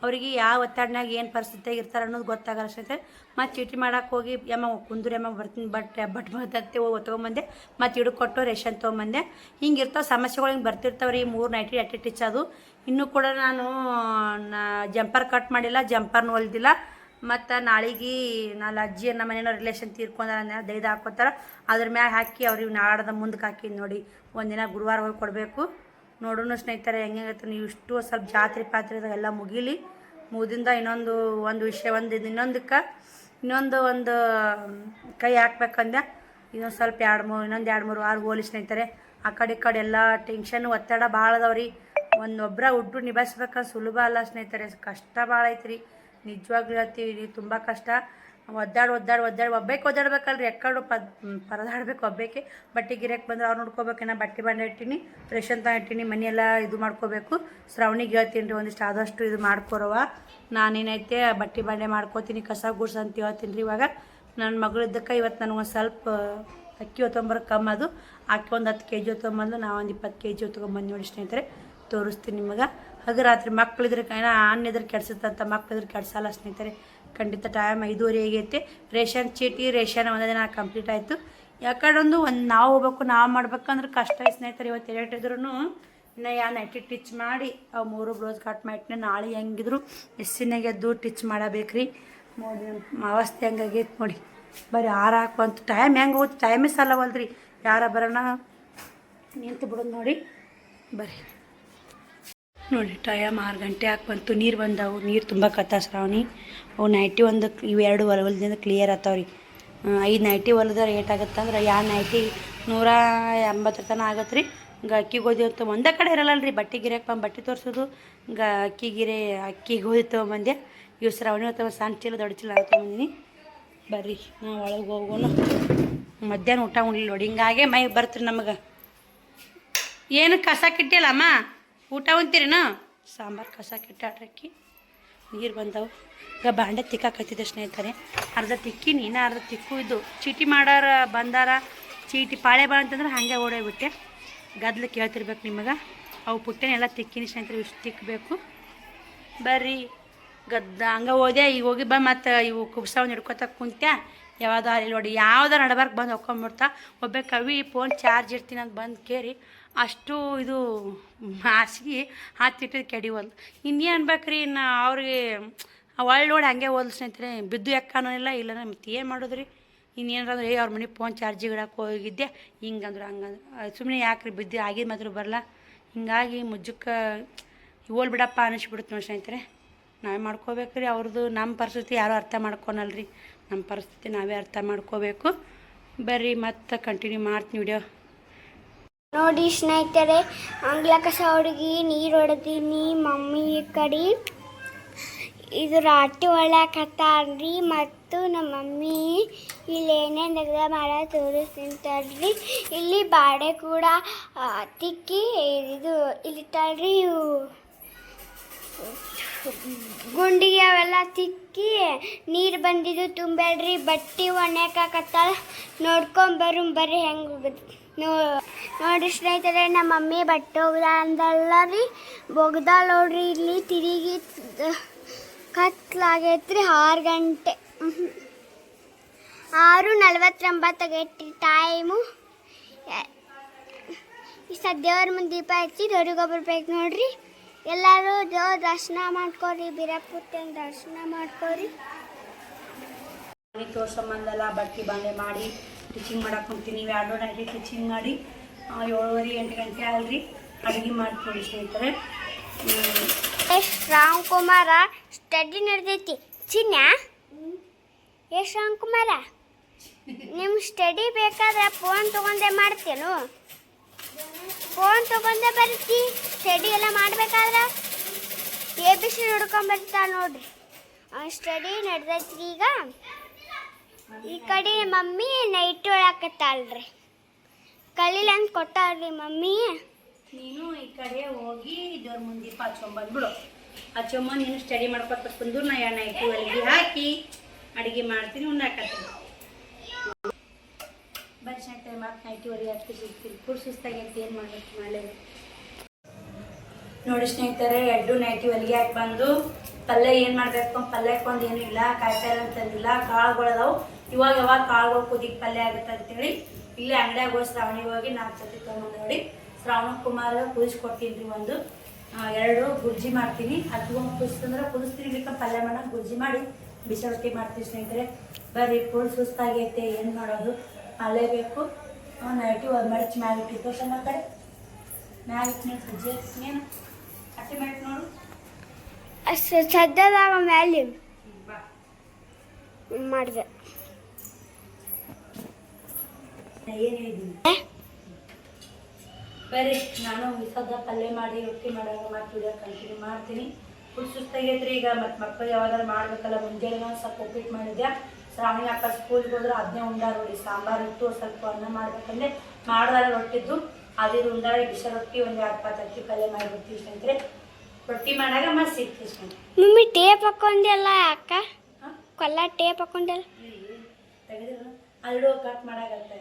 ಅವ್ರಿಗೆ, ಯಾವ ಒತ್ತಡನಾಗ ಏನು ಪರಿಸ್ಥಿತಿಯಾಗ ಇರ್ತಾರೆ ಅನ್ನೋದು ಗೊತ್ತಾಗಲ್ಲ ಸ್ನೇಹಿತರೆ. ಮತ್ತು ಚೀಟಿ ಮಾಡೋಕೆ ಹೋಗಿ ಕುಂದೂರಿ ಬರ್ತೀನಿ ಬಟ್ ಮತ್ತೆ ತೊಗೊಂಬಂದೆ, ಮತ್ತು ಹಿಡ್ಕೊಟ್ಟು ರೇಷನ್ ತೊಗೊಂಬಂದೆ. ಹಿಂಗೆ ಇರ್ತಾವೆ ಸಮಸ್ಯೆಗಳು, ಹಿಂಗೆ ಬರ್ತಿರ್ತಾವೆ ರೀ. 3 ನೈಟಿ ಟಿಚ್ ಅದು. ಇನ್ನೂ ಕೂಡ ನಾನು ಜಂಪರ್ ಕಟ್ ಮಾಡಿಲ್ಲ, ಜಂಪರ್ನೂ ಹೊಲ್ದಿಲ್ಲ. ಮತ್ತು ನಾಳೆಗೆ ಅಜ್ಜಿ ನಮ್ಮ ಮನೆಯವ್ರ ರಿಲೇಷನ್ ತೀರ್ಕೊಂಡ್ರೆ ದೈದ ಹಾಕೋತಾರೆ, ಅದ್ರ ಮ್ಯಾಗ ಹಾಕಿ ಅವ್ರಿಗೆ ನಾಡ್ದ ಮುಂದಕ್ಕೆ ಹಾಕಿ ನೋಡಿ. ಒಂದಿನ ಗುರುವಾರ ಹೋಗಿ ಕೊಡಬೇಕು. ನೋಡೋಣ ಸ್ನೇಹಿತರೆ ಹೆಂಗಾಗತ್ತೆ. ನೀವು ಇಷ್ಟು ಸ್ವಲ್ಪ ಜಾತ್ರೆ ಪಾತ್ರೆದಾಗ ಎಲ್ಲ ಮುಗಿಲಿ. ಮುಗಿದಿಂದ ಒಂದು ವಿಷಯ ಇನ್ನೊಂದು ಕೈ ಹಾಕ್ಬೇಕಂದೆ. ಇನ್ನೊಂದು ಸ್ವಲ್ಪ 2-3 ವಾರ ಹೋಲಿ ಸ್ನೇಹಿತರೆ. ಆ ಕಡೆ ಈ ಕಡೆ ಎಲ್ಲ ಟೆನ್ಷನ್ ಒತ್ತಡ ಭಾಳ ಅದಾವ್ರಿ. ಒಬ್ಬರ ಹುಡ್ರು ನಿಭಾಯಿಸ್ಬೇಕಂದ್ರೆ ಸುಲಭ ಅಲ್ಲ ಸ್ನೇಹಿತರೆ, ಕಷ್ಟ ಭಾಳ ಐತ್ರಿ. ನಿಜವಾಗ್ಲೂ ಹೇಳ್ತೀವಿ, ತುಂಬ ಕಷ್ಟ. ಒದ್ದಾಡ್ಬೇಕಲ್ರಿ, ಎಕ್ಕಡು ಪರದಾಡ್ಬೇಕು ಒಬ್ಬೇಕೆ. ಬಟ್ಟೆ ಗಿರಕ್ಕೆ ಬಂದ್ರೆ ಅವ್ರು ನೋಡ್ಕೋಬೇಕು. ನಾ ಬಟ್ಟೆ ಬಂಡೆ ಇಟ್ಟಿನಿ, ರೇಷನ್ ತ ಇಟ್ಟಿನಿ, ಮನೆಯೆಲ್ಲ ಇದು ಮಾಡ್ಕೋಬೇಕು. ಶ್ರಾವಣಿಗೆ ಹೇಳ್ತೀನಿ ರೀ ಒಂದಿಷ್ಟು ಆದಷ್ಟು ಇದು ಮಾಡ್ಕೊರವ. ನಾನೇನೈತೆ ಬಟ್ಟೆ ಬಂಡೆ ಮಾಡ್ಕೋತೀನಿ, ಕಸ ಗುಡ್ಸ ಅಂತ ಹೇಳ್ತೀನಿ ರೀ. ಇವಾಗ ನನ್ನ ಮಗಳಿದ್ದಕ್ಕೆ ಇವತ್ತು ನನಗೊಂದು ಸ್ವಲ್ಪ ಅಕ್ಕಿ ಹೊತ್ತೊಂಬರಕ್ಕೆ ಕಮ್ಮಿ ಅದು ಆಕಿ ಒಂದು 10 kg ಹೊತ್ತೊಂಬಂದು, ನಾವು ಒಂದು 20 kg ಹೊತ್ಕೊಂಬಂದು ನೋಡಿ ಸ್ನೇಹಿತರೆ. ತೋರಿಸ್ತೀನಿ ನಿಮಗೆ. ಹಾಗೆ ರಾತ್ರಿ ಮಕ್ಳಿದ್ರೆ ಅನ್ನಿದ್ರೆ ಕೆಡ್ಸುತ್ತಂತ, ಮಕ್ಳಿದ್ರೆ ಕೆಡ್ಸಲ್ಲ ಸ್ನೇಹಿತರೆ. ಖಂಡಿತ ಟೈಮ್ 5:30 ಆಗೈತೆ. ರೇಷನ್ ಚೀಟಿ ರೇಷನ್ ಒಂದೇ ದಿನ ಕಂಪ್ಲೀಟ್ ಆಯಿತು. ಯಾಕಂದ್ರೆ ಒಂದು ನಾವು ಹೋಗ್ಬೇಕು, ನಾವು ಮಾಡ್ಬೇಕಂದ್ರೆ ಕಷ್ಟ ಐತೆ ಸ್ನೇಹಿತರೆ. ಇವತ್ತು ಎಲ್ಲಿಟ್ಟಿದ್ರು ಇನ್ನು ಯಾ ನೈಟಿ ಟಿಚ್ ಮಾಡಿ ಅವು 3 ಬ್ಲೌಸ್ ಕಟ್ ಮಾಡಿಟ್ನೆ. ನಾಳೆ ಹೆಂಗಿದ್ರು ಎಸ್ಸಿನಾಗೆ ಎದ್ದು ಟಿಚ್ ಮಾಡಬೇಕ್ರಿ. ನೋಡಿ ಅವಸ್ಥೆ ಹೆಂಗಾಗೈತೆ ನೋಡಿ. ಬರೀ ಹಾಕುವಂತ ಟೈಮ್ ಹೆಂಗೆ ಹೋಗುತ್ತೆ, ಟೈಮೇ ಸಾಲವಲ್ರಿ. ಯಾರ ಬರೋಣ ನಿಂತು ಬಿಡೋದು ನೋಡಿ. ಬರ್ರಿ ನೋಡಿ ಟೈಮ್ 6 ಗಂಟೆ ಬಂತು. ನೀರು ಬಂದವು, ನೀರು ತುಂಬ ಶ್ರಾವಣಿ. ಅವು ನೈಟಿ ಒಂದು ಇವು 2 ಹೊಲದಿಂದ ಕ್ಲಿಯರ್ ಆಗ್ತಾವ್ರಿ. 5 ನೈಟಿ ಹೊಲದ ರೇಟ್ ಆಗುತ್ತೆ ಅಂದ್ರೆ ಯಾವ ನೈಟಿ 180 ತನಕ ಆಗತ್ತೆ ರೀ. ಈಗ ಅಕ್ಕಿ ಗೋಧಿ ಅಂತ ಒಂದೇ ಕಡೆ ಇರಲ್ಲಲ್ರಿ. ಬಟ್ಟೆ ಗಿರಕ್ಕೆ ಬಂದು ಬಟ್ಟೆ ತೋರಿಸೋದು, ಈಗ ಅಕ್ಕಿ ಗೋಧಿ ತೊಗೊಂಬಂದೆ. ಇವು ಶ್ರಾವಣಿ ಹೊತ್ತು ಸಣ್ಣ ಚೀಲ ದೊಡ್ಡ ಚೀಲ ತೊಗೊಂಬಂದಿನಿ. ಬರ್ರಿ ನಾವು ಒಳಗೆ ಹೋಗೋಣ. ಮಧ್ಯಾಹ್ನ ಊಟ ಉಣ್ಲಿಲ್ಲ ನೋಡಿ, ಹಿಂಗಾಗೆ ಮೈ ಬರ್ತೀರಿ ನಮಗೆ. ಏನು ಕಸ ಕಿಟ್ಟಿಲ್ಲಮ್ಮ, ಊಟ ಉಣ್ತೀರಿನೋ? ಸಾಂಬಾರು ಕಸ ಕಿಟ್ಟಾಡ್ರಕ್ಕಿ. ನೀರು ಬಂದವು. ಈಗ ಬಾಂಡೆ ತಿಕ್ಕಾಕತ್ತಿದ್ದೆ ಸ್ನೇಹಿತರೆ. ಅರ್ಧ ತಿಕ್ಕಿನಿ, ಇನ್ನು ಅರ್ಧ ತಿಕ್ಕು ಇದು. ಚೀಟಿ ಮಾಡಾರ ಬಂದಾರ, ಚೀಟಿ ಪಾಳೆ ಬಂತಂದ್ರೆ ಹಾಗೆ ಓಡೋಗ್ಬಿಟ್ಟೆ. ಗದ್ಲು ಕೇಳ್ತಿರ್ಬೇಕು ನಿಮಗೆ. ಅವು ಪುಟ್ಟನೆಲ್ಲ ತಿಕ್ಕಿನಿ ಸ್ನೇಹಿತರೆ, ಇಷ್ಟು ತಿಕ್ಕಬೇಕು. ಬರ್ರಿ ಹಂಗೆ ಹೋದೆ. ಈಗ ಹೋಗಿ ಮತ್ತು ಇವು ಕುಬ್ಸವನ್ನು ಹಿಡ್ಕೊತ ಕುಂತ್ಯ. ಯಾವ್ದು ಅಲ್ಲಿ ನೋಡಿ ಯಾವ್ದಾರು ನಡಬಾರ್ದು ಬಂದು ಹೊಕ್ಕೊಂಬಿಡ್ತಾ. ಒಬ್ಬ ಕವಿ ಫೋನ್ ಚಾರ್ಜ್ ಇರ್ತೀನಿ ಅಂತ ಬಂದು ಕೇರಿ ಅಷ್ಟು ಇದು ಹಾಸಿಗೆ ಹಾತಿಟ್ಟಿದ್ದು ಕೆಡಿವಲ್ದು. ಇನ್ನೇನು ಅನ್ಬೇಕ್ರಿ, ಇನ್ನು ಅವ್ರಿಗೆ ಒಳ್ಳೋಡಿ ಹಂಗೆ ಓದ್ಲು ಸ್ನೇಹಿತರೆ. ಬಿದ್ದು ಎಕ್ಕನೂ ಇಲ್ಲ ಮತ್ತೆ ಏನು ಮಾಡೋದ್ರಿ. ಇನ್ನೇನಂದ್ರೆ ಅವ್ರ ಮನೆ ಫೋನ್ ಚಾರ್ಜಿಗೆ ಇಡಕ್ಕೆ ಹೋಗಿದ್ದೆ. ಹಿಂಗಂದ್ರೆ ಹಂಗಂದ್ರೆ ಸುಮ್ಮನೆ ಯಾಕ್ರಿ ಬಿದ್ದು ಆಗಿದ ಮಾತ್ರ ಬರಲ್ಲ. ಹಿಂಗಾಗಿ ಮುಜ್ಜಕ್ಕೆ ಹೋಲ್ ಬಿಡಪ್ಪ ಅನ್ನಿಸ್ಬಿಡುತ್ತೆ ನೋಡಿ ಸ್ನೇಹಿತರೆ. ನಾವೇ ಮಾಡ್ಕೋಬೇಕ್ರಿ. ಅವ್ರದ್ದು ನಮ್ಮ ಪರಿಸ್ಥಿತಿ ಯಾರೂ ಅರ್ಥ ಮಾಡ್ಕೊಳಲ್ರಿ. ನಮ್ಮ ಪರಿಸ್ಥಿತಿ ನಾವೇ ಅರ್ಥ ಮಾಡ್ಕೋಬೇಕು. ಬರ್ರಿ ಮತ್ತೆ ಕಂಟಿನ್ಯೂ ಮಾಡ್ತೀನಿ ವಿಡಿಯೋ. ನೋಡಿ ಸ್ನೇಹಿತರೆ, ಅಂಗ್ಲ ಕಸ ಹುಡುಗಿ ನೀರು ಹೊಡೆದೀನಿ. ಮಮ್ಮಿ ಈ ಕಡೆ ಇದು ರಾಟಿ ಒಳ್ಯಾಕತ್ತಾಳ್ರಿ. ಮತ್ತು ನಮ್ಮ ಮಮ್ಮಿ ಇಲ್ಲಿ ಏನೇನು ತೆಗ್ದ ಮಾಡ ತೋರಿಸ್ತಿಂತಾಳ್ರಿ. ಇಲ್ಲಿ ಬಾಡೆ ಕೂಡ ತಿಕ್ಕಿ ಇದು ಇಲ್ಲಿಟ್ಟಾಳ್ರಿ. ಇವು ಗುಂಡಿಗೆ ಅವೆಲ್ಲ ತಿಕ್ಕಿ ನೀರು ಬಂದಿದ್ದು ತುಂಬೇಳ್ರಿ. ಬಟ್ಟೆ ಒಣಗಾಕತ್ತಾಳ. ನೋಡ್ಕೊಂಬರು ಬರ್ರಿ ಹೆಂಗೆ ಹೋಗುದು ನೋಡಿ ಸ್ನೇಹಿತರೆ. ನಮ್ಮ ಮಮ್ಮಿ ಬಟ್ಟೆ ಹೋಗ್ದ ಅಂದಲ್ಲ ರೀ, ಬೊಗ್ದಾಳ ನೋಡ್ರಿ. ಇಲ್ಲಿ ತಿರುಗಿ ಕತ್ಲಾಗೈತ್ರಿ. 6 ಗಂಟೆ 6:49 ಆಗೈತ್ರಿ ಟೈಮು. ಈ ದೇವ್ರ ಮುಂದೆ ದೀಪ ಹಚ್ಚಿ ದೇವ್ರಿಗೆ ಬರ್ಬೇಕು ನೋಡ್ರಿ. ಎಲ್ಲರೂ ದೇವ್ರ ದರ್ಶನ ಮಾಡ್ಕೊರಿ. ಬೀರಪ್ಪನ ದರ್ಶನ ಮಾಡ್ಕೊರಿ. ತೋರ್ಸಂಬಂದೆಲ್ಲ ಬಟ್ಟೆ ಬಾಂಡೆ ಮಾಡಿ ಟಿಚಿಂಗ್ ಮಾಡಕ್ಕೆ ಹೋಗ್ತೀನಿ. 2 ನೈಟಿ ಟಿಚಿಂಗ್ ಮಾಡಿ 7:30-8 ಗಂಟೆ ಆಗಲ್ರಿ ಅಡುಗೆ ಮಾಡ್ತೀವಿ ಸ್ನೇಹಿತರೆ. ರಾಮ್ಕುಮಾರ ಸ್ಟಡಿ ನಡೆದೈತಿ. ಚಿನ್ನ ರಾಮ್ಕುಮಾರ, ನಿಮ್ಗೆ ಸ್ಟಡಿ ಬೇಕಾದ್ರೆ ಫೋನ್ ತೊಗೊಂಡೆ ಮಾಡ್ತೇನು? ಫೋನ್ ತೊಗೊಂಡೆ ಬರ್ತಿ ಸ್ಟಡಿ ಎಲ್ಲ ಮಾಡಬೇಕಾದ್ರೆ. ABC ನೋಡ್ಕೊಂಬರ್ತಾ ನೋಡ್ರಿ. ಸ್ಟಡಿ ನಡೆದೈತ್ರಿ. ಈಗ ಈ ಕಡೆ ಮಮ್ಮಿ ನೈಟ್ ಒಳಕತ್ತಾಳ್ರಿ. ಕಲೀಲಿ ಅಂತ ಕೊಟ್ಟಾಳ್ರಿ ಮಮ್ಮಿ. ನೀನು ಈ ಕಡೆ ಹೋಗಿ ದೇವ್ರ ಮುಂದೆ ದೀಪ ಹಚ್ಕೊಂಬಂದ್ಬಿಡು. ಹಚ್ಕೊಂಬಂದು ನೀನು ಸ್ಟಡಿ ಮಾಡ್ಕೊತ ಕುಂದ್ರು. ನಾ ನೈಟಿ ಒಳಗೆ ಹಾಕಿ ಅಡುಗೆ ಮಾಡ್ತೀನಿ, ಉಣ್ಣಾಕತ್ತೀನಿ. ಬರೀ ಸ್ನೇಹಿತರೆ ಮತ್ತೆ ನೈಟಿ ಒಳಗೆ ಹಾಕಿ ಸಿಗ್ತೀನಿ. ಫುಲ್ ಸುಸ್ತಾಗೈತಿ, ಏನು ಮಾಡ್ಬೇಕು ಮಾಡಲೇ. ನೋಡಿ ಸ್ನೇಹಿತರೆ, 2 ನೈಟಿ ಹೊಲಿಗೆ ಹಾಕಿ ಬಂದು ಪಲ್ಯ ಏನು ಮಾಡಬೇಕು. ಪಲ್ಯಕ್ಕೆ ಒಂದು ಏನೂ ಇಲ್ಲ, ಕಾಯಿಪಲ್ಲೆ ಅಂತಂದಿಲ್ಲ. ಕಾಳುಗಳದಾವು. ಇವಾಗ ಯಾವಾಗ ಕಾಳುಗಳು ಕುದಿಗೆ ಪಲ್ಯ ಆಗುತ್ತೆ ಅಂತೇಳಿ ಇಲ್ಲೇ ಅಂಗಡಿಯಾಗ ಹೋಗಿ ಶ್ರಾವಣಿ ಹೋಗಿ 4 ಸತಿ ತೊಗೊಂಡು ನೋಡಿ ಶ್ರಾವಣ ಕುಮಾರ ಕುದಿಸ್ಕೊಡ್ತೀನಿ ರೀ. 2 ಗುರ್ಜಿ ಮಾಡ್ತೀನಿ. ಅದು ಕುದಿಸ್ತಂದ್ರೆ ಕುದಿಸ್ತೀನಿ. ಬೇಕಾ ಪಲ್ಯ ಮಾಡೋಕೆ ಗುರ್ಜಿ ಮಾಡಿ ಬಿಸಿ ರೊಟ್ಟಿ ಮಾಡ್ತೀವಿ ಸ್ನೇಹಿತರೆ. ಬರ್ರಿ ಫುಲ್ ಸುಸ್ತಾಗೈತೆ, ಏನು ಮಾಡೋದು ಮಾಡಲೇಬೇಕು. ನೈಟಿ ಮಡಚಿ ಮ್ಯಾಗಿಟ್ಟು ತೋರ್ಸಮ್ಮ ಕಡೆ ಮ್ಯಾಗಿಟ್ಟು ನೀನು ಸಜ್ಜೆ ಏನು ಅಟ್ಟೆ ಮಾಡಿ ನೋಡು. ಸದ್ಯದಾಗ ಮ್ಯಾಲೆ ಮಾಡಿದೆ. ಏನು ಹೇಳಿದ್ದೀನಿ ಬೇರೆ ನಾನು ಸದ್ದ ಪಲ್ಯ ಮಾಡಿ ರೊಟ್ಟಿ ಮಾಡಾಗ ಮತ್ತೆ ವಿಡಿಯೋ ಕಂಟಿನ್ಯೂ ಮಾಡ್ತೀನಿ. ಫುಲ್ ಸುಸ್ತಾಗೈತ್ರಿ ಈಗ. ಮತ್ತು ಮಕ್ಕಳು ಯಾವಾಗಾರು ಮಾಡ್ಬೇಕಲ್ಲ. ಮುಂಜಾನೆ ಸ್ವಲ್ಪ ಉಪ್ಪಿಟ್ಟು ಮಾಡಿದ್ದೆ. ಶ್ರಾವಣಿ ಅಕ್ಕ ಸ್ಕೂಲ್ಗೆ ಹೋದ್ರೆ ಅದನ್ನೇ ಉಂಡಾರ ನೋಡಿ. ಸಾಂಬಾರು ಇತ್ತು, ಸ್ವಲ್ಪ ಅನ್ನ ಮಾಡ್ಬೇಕಂದ್ರೆ ಮಾಡಿದಾರ ರೊಟ್ಟಿದ್ದು ಅದಿದು ಉಂಡಾರ. ಬಿಸಿ ರೊಟ್ಟಿ ಒಂದು 2 ಪಾತ್ರೆ ಪಲ್ಯ ಮಾಡಿಬಿಡ್ತೀವಿ ಸ್ನೇಹಿತರೆ. ರೊಟ್ಟಿ ಮಾಡಾಗ ಮತ್ತೆ ಸಿಗ್ತೀವಿ ಸ್ನೇಹಿತರೆ. ಮಮ್ಮಿ ಟೇಪ್ ಹಾಕೊಂಡಿಲ್ಲ ಅಕ್ಕ, ಕೊಲ್ಲ ಟೇಪ್ ಹಾಕೊಂಡಿಲ್ಲ ತೆಗೆದಿಲ್ಲ ಅಲ್ಲೂ ಕಟ್ ಮಾಡಾಗತ್ತೆ.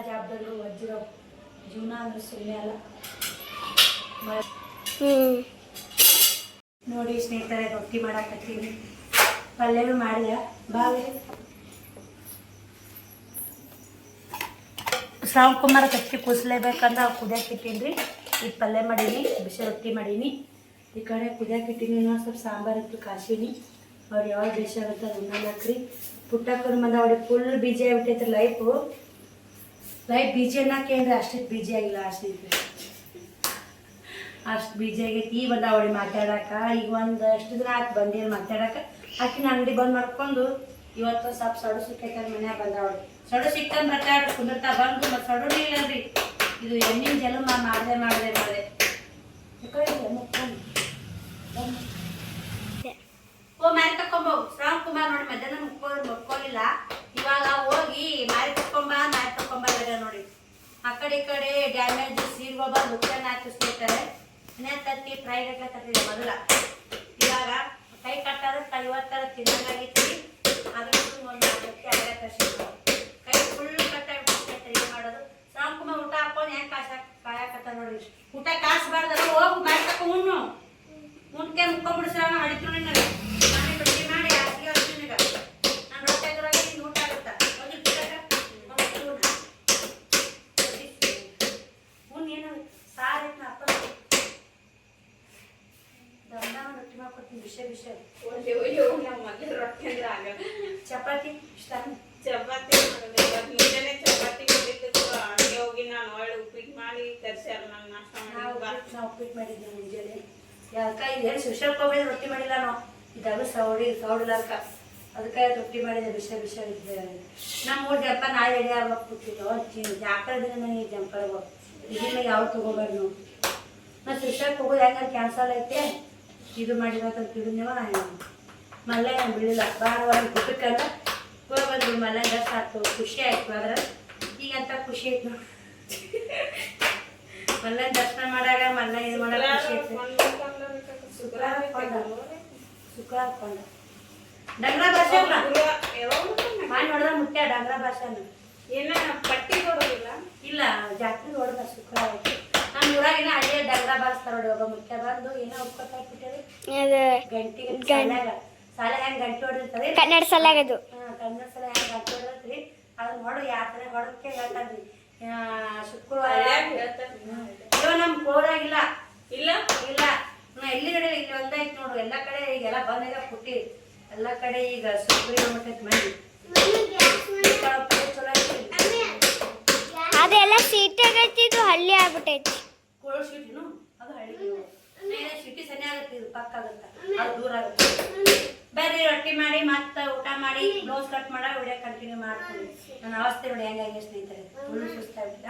ಜಾಬ್ದಲ್ಲೂ ವಜ್ಜಿರೋ ಜೀವನ ಅಂದ್ರೆ ಸುಮ್ಮನೆ ಅಲ್ಲ. ನೋಡಿ ಸ್ನೇಹಿತರೆ, ರೊಟ್ಟಿ ಮಾಡಾಕತ್ತೀನಿ. ಪಲ್ಯನೂ ಮಾಡಿದೆ. ಬಾವಿ ಶ್ರಾವಣ ಕುಮಾರ ಕಟ್ಟಿ ಕುದಿಸ್ಲೇಬೇಕಂದ್ರೆ ಅವ್ರು ಕುದಿಯಕ್ಕೆ ಇಟ್ಟೀನಿ. ಈಗ ಪಲ್ಯ ಮಾಡೀನಿ, ಬಿಸಿ ರೊಟ್ಟಿ ಮಾಡೀನಿ. ಈ ಕಡೆ ಕುದಿಯಕ್ಕೆ ಇಟ್ಟೀನಿ. ಇನ್ನೊಂದು ಸ್ವಲ್ಪ ಸಾಂಬಾರು ಇಟ್ಟು ಕಾಸೀನಿ. ಅವ್ರು ಯಾವಾಗ ಬೇಸಿ ಆಗುತ್ತೆ ಅದನ್ನ ಹಾಕ್ರಿ. ಪುಟ್ಟಕ್ಕನ ಮಂದ ಅವ್ರಿಗೆ ಫುಲ್ ಬಿಜಿ ಆಗ್ಬಿಟ್ಟೈತ್ರಿ. ಲೈಫ್ ಬಿಜಿ ಅನ್ನೋಕೇನ್ರಿ ಅಷ್ಟಕ್ಕೆ ಬಿಜಿ ಆಗಿಲ್ಲ. ಅಷ್ಟು ಬಿಜಿ ಆಗೈತಿ. ಈಗ ಬಂದ ಅವಳಿ ಮಾತಾಡಕ. ಈಗ ಎಷ್ಟು ದಿನ ಆಯ್ತು ಬಂದಿಲ್ಲ ಮಾತಾಡಕ. ಆಕಿನ ಅಂಗಡಿ ಬಂದ್ ಮಾಡ್ಕೊಂಡು ಇವತ್ತು ಸ್ವಲ್ಪ ಸಡು ಸಿಕ್ಕೈತೆ ಮನ್ಯಾಗ ಬಂದವಳು. ಸಡು ಸಿಕ್ಕಂದ್ ಮಾತಾಡ ಕುಂದಿರ್ತಾ ಬಂದು ಮತ್ತು ಸಡುನೇ ಇಲ್ಲರಿ. ಇದು ಎಣ್ಣಿನ ಜನ್ಮ ಮಾಡಿದೆ ಓ ಮ್ಯಾರಿ ತಕೊಂಬೋಗು. ಶ್ರಾವಣ ಕುಮಾರ್ ನೋಡಿ ಮಧ್ಯಾಹ್ನ ಮುಕ್ಕೋಲಿಲ್ಲ. ಇವಾಗ ಹೋಗಿ ಮಾರಿ ತಕೊಂಬ ನೋಡಿ. ಆ ಕಡೆ ಈ ಕಡೆ ಡ್ಯಾಮೇಜ್ ಸೀರ್ಗೊಬ್ಬ ಮುಖ್ಯನ ಹಾಕಿಸ್ಕೊಳ್ತಾರೆ. ಮನೆ ತತ್ತಿ ಫ್ರೈ ಗಟ್ಲೆ ತತ್ತಿದೆ ಮೊದಲ. ಇವಾಗ ಕೈ ಕಟ್ಟಾದ್ರೆ 50 ತಿನ್ನಂಗಾಗಿತ್ತು. ಅದ್ರದ್ದು ಒಂದು 4 ಅಡುಗೆ ತರಿಸಿ ಕೈ ಫುಲ್ ಕಟ್ಟಾಗಿ ಏನು ಮಾಡೋದು. ಶ್ರಾವಣ ಕುಮಾರ್ ಊಟ ಹಾಕೊಂಡು ಹೆಂಗೆ ಕಾಯಕತ್ತ ನೋಡಿ. ಊಟ ಕಾಸಬಾರ್ದಲ್ಲ. ಹೋಗು ಮಾಡಿ ತಕೊ ಉಣ್ಣು. ಉಣ್ಕೆ ಮುಕ್ಕೊಂಡ್ಬಿಡ್ಸ ಅಡಿದ್ರು ನಿನ್ನಗೆ. ನಾನೇ ರೊಟ್ಟಿ ಮಾಡಿ ಹಾಕಿ ನಿನಗೆ. ನಾನು ರೊಟ್ಟಿ ಹಾಕಿದ್ರಾಗ ನಿನ್ನ ಊಟ ಆಗುತ್ತಾ. ಏನು ಸಾರು ಇಟ್ಟು ಅಪ್ಪ ರೊಟ್ಟಿ ಮಾಡ್ಕೊಡ್ತೀನಿ. ಬಿಸಿ ಚಪಾತಿ ಇಷ್ಟ. ಚಪಾತಿ ಮುಂಜಾನೆ ಚಪಾತಿ ಮಾಡಿದ್ದು ಅಡುಗೆ ಹೋಗಿ ನಾನು ಒಳ್ಳೆ ಉಪ್ಪಿಟ್ಟು ಮಾಡಿ ತರಿಸ್ಯಾರ. ನನ್ನ ನಾಷ್ಟ ನಾವು ಉಪ್ಪಿಟ್ಟು ಮಾಡಿದ್ದೀವಿ ಮುಂಜಾನೆ. ಯಾಕೆ ಇದೇನು ಸುಶಲ್ಕ್ ಹೋಗಿದ್ದು ರೊಟ್ಟಿ ಮಾಡಿಲ್ಲ ನಾವು. ಇದಾಗ ಸೌಡಿಲಾರ್ಕ ಅದಕ್ಕೆ ರೊಟ್ಟಿ ಮಾಡಿದೆ. ಬಿಸಿ ಇದ್ದೆ. ನಮ್ಮ 3 ಜಂಪ ನಾಳೆ ರೆಡಿ ಆಗ್ಬೇಕು ಕೂತಿದ್ದು. ಆಕಳ ದಿನ ನನಗೆ ಜಂಪರ್ಗು ಇದನ್ನ ಯಾವ ತಗೋಬಾರ್ದು ನಾವು. ನಾವು ಸುಶಲ್ಕ್ ಹೋಗೋದು ಹೆಂಗೆ ಕ್ಯಾನ್ಸಲ್ ಐತೆ. ಇದು ಮಾಡಿರೋದು ತಿರುನ್ಯವ ಮಲ್ಲೆ ಬಿಡಲಿಲ್ಲ. ಬಾರವಾರ ಬಿಟ್ಟಕ್ಕಲ್ಲ ಹೋಗ್ಬಂದ್ರು. ಮಲ್ಲೆ ಸಾಕು ಖುಷಿ ಆಯ್ತು. ಆದ್ರೆ ಈಗಂತ ಖುಷಿ ಆಯ್ತು ನೋಡಿ. ಮಲ್ಲೆ ದರ್ಶನ ಮಾಡಾಗ ಮಲ್ಲೆ ಇದು ಮಾಡಾಗ ಖುಷಿ ಆಯ್ತು. ಶುಕ್ರವಾರ ಕೊಂಡ ಡಂಗ್ರ ಭಾಷೆಲ್ಲ ಮಾಡಿ ನೋಡ್ದ ಮುಟ್ಟ್ಯ. ಡಂಗ್ರ ಭಾಷೆನ ಏನ ಪಟ್ಟಿ ಕೊಡೋದಿಲ್ಲ. ಇಲ್ಲ ಜಾತ್ರೆ ನೋಡ್ದ ಶುಕ್ರವಾರ ಆಯ್ತು. ನಮ್ಮ ಊರಾಗಿನ ಹಳ್ಳಿಯ ಡಂಗ್ರ ಬಾರಿಸ್ತಾರ ನೋಡಿ. ಒಬ್ಬ ಮುಖ್ಯ ಬಂದು ಏನೋ ಉಟ್ಕೊಟ್ಬಿಟ್ಟಿದ್ರು. ಗಂಟಿಗೆ ಸಾಲ ಹೆಂಗ್ ಗಂಟೆ ಹೊಡಿರ್ತದೆ ಕನ್ನಡ ಸಲಾಗದು. ಕನ್ನಡ ಸಲ ಹೆಂಗ್ ಗಂಟೆ ಹೊಡತ್ರಿ ಅದನ್ನ ನೋಡು. ಯಾವ ಥರ ಹೊಡಕ್ಕೆ ಹೇಳ್ತಾರ್ರಿ. ಶುಕ್ರವಾರ ಇವ ನಮ್ಮ ಕೋರಾಗಿಲ್ಲ. ಇಲ್ಲ ನಾ ಎಲ್ಲಿಗಡೆ ಇಲ್ಲಿ ಒಂದಾಯ್ತು ನೋಡು. ಎಲ್ಲ ಕಡೆ ಈಗೆಲ್ಲ ಬಂದಾಗ ಪುಟ್ಟಿ ಎಲ್ಲ ಕಡೆ ಈಗ ಸುಗ್ರಿ ಮಟ್ಟಕ್ಕೆ ಮಂದಿ ಚಲೋ ಐತಿ. ಅದೆಲ್ಲ ಸೀಟಾಗೈತಿ. ಇದು ಹಳ್ಳಿ ಆಗ್ಬಿಟ್ಟೈತಿ. ಕೋಳು ಶೀಟಿನು ಅದು ಹಳ್ಳಿ. ಸಿಟಿ ಸನಿ ಆಗುತ್ತೆ. ಇದು ಪಕ್ಕ ಆಗುತ್ತೆ. ಅದು ದೂರ ಆಗುತ್ತೆ. ಬೇರೆ ರೊಟ್ಟಿ ಮಾಡಿ ಮತ್ತೆ ಊಟ ಮಾಡಿ ಬ್ಲೌಸ್ ಕಟ್ ಮಾಡೋ ವಿಡಿಯೋ ಕಂಟಿನ್ಯೂ ಮಾಡ್ತೀನಿ. ನನ್ನ ಅವಸ್ಥೆ ನೋಡಿ ಹೆಂಗಾಗಿ ಸ್ನೇಹಿತರೆ. ಫುಲ್ ಸುಸ್ತಾಗ್ಬಿಟ್ಟ.